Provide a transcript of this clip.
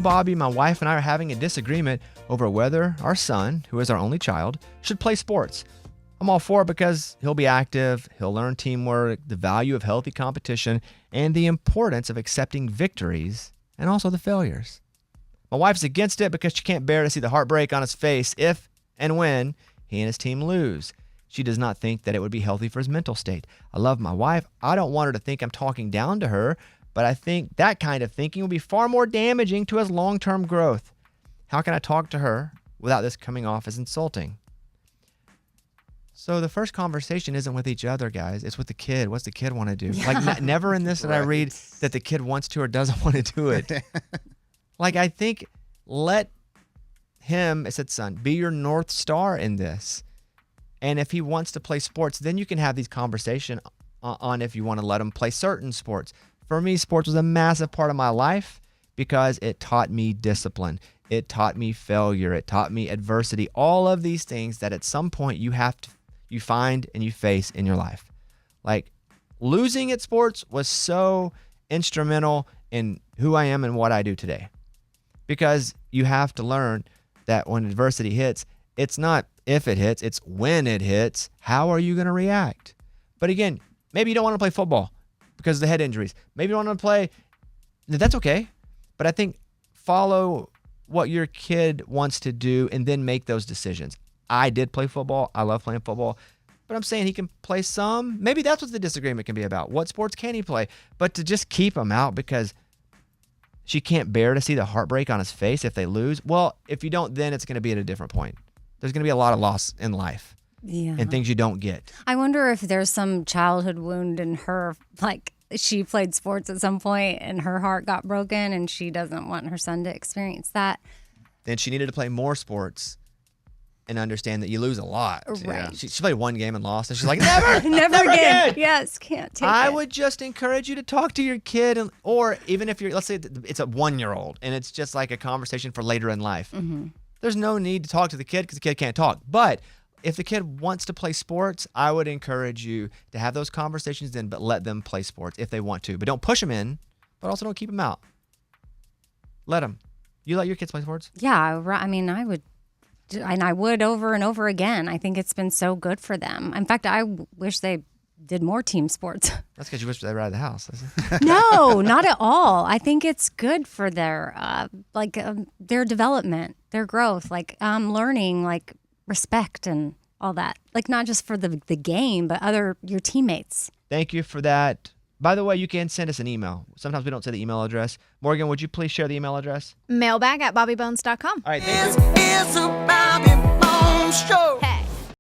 Bobby, my wife and I are having a disagreement over whether our son, who is our only child, should play sports. I'm all for it because he'll be active, he'll learn teamwork, the value of healthy competition, and the importance of accepting victories and also the failures. My wife's against it because she can't bear to see the heartbreak on his face if and when he and his team lose. She does not think that it would be healthy for his mental state. I love my wife. I don't want her to think I'm talking down to her, but I think that kind of thinking will be far more damaging to his long-term growth. How can I talk to her without this coming off as insulting? So the first conversation isn't with each other, guys. It's with the kid. What's the kid want to do? Yeah. Like, never in this did I read that the kid wants to or doesn't want to do it. Like, I think let him, it said son, be your North Star in this. And if he wants to play sports, then you can have these conversations on if you want to let him play certain sports. For me, sports was a massive part of my life because it taught me discipline. It taught me failure. It taught me adversity. All of these things that at some point you find and you face in your life. Like, losing at sports was so instrumental in who I am and what I do today. Because you have to learn that when adversity hits, it's not if it hits, it's when it hits. How are you going to react? But again, maybe you don't want to play football because of the head injuries. Maybe you don't want to play. That's okay. But I think follow what your kid wants to do and then make those decisions. I did play football. I love playing football. But I'm saying he can play some. Maybe that's what the disagreement can be about. What sports can he play? But to just keep him out because she can't bear to see the heartbreak on his face if they lose. Well, if you don't, then it's going to be at a different point. There's going to be a lot of loss in life and things you don't get. I wonder if there's some childhood wound in her, like she played sports at some point and her heart got broken and she doesn't want her son to experience that. Then she needed to play more sports and understand that you lose a lot. Right. She played one game and lost, and she's like, never, never again. Yes, can't take it. I would just encourage you to talk to your kid, or even if let's say it's a 1-year-old, and it's just like a conversation for later in life. Mm-hmm. There's no need to talk to the kid because the kid can't talk. But if the kid wants to play sports, I would encourage you to have those conversations then, but let them play sports if they want to. But don't push them in, but also don't keep them out. Let them. You let your kids play sports? Yeah, I mean, I would. And I would over and over again. I think it's been so good for them. In fact, I wish they did more team sports. That's because you wish they were out of the house. No, not at all. I think it's good for their their development, their growth, learning, respect and all that. Like not just for the game, but your teammates. Thank you for that. By the way, you can send us an email. Sometimes we don't say the email address. Morgan, would you please share the email address? Mailbag@bobbybones.com. All right, thank you. It's a Bobby Bones Show. Hey.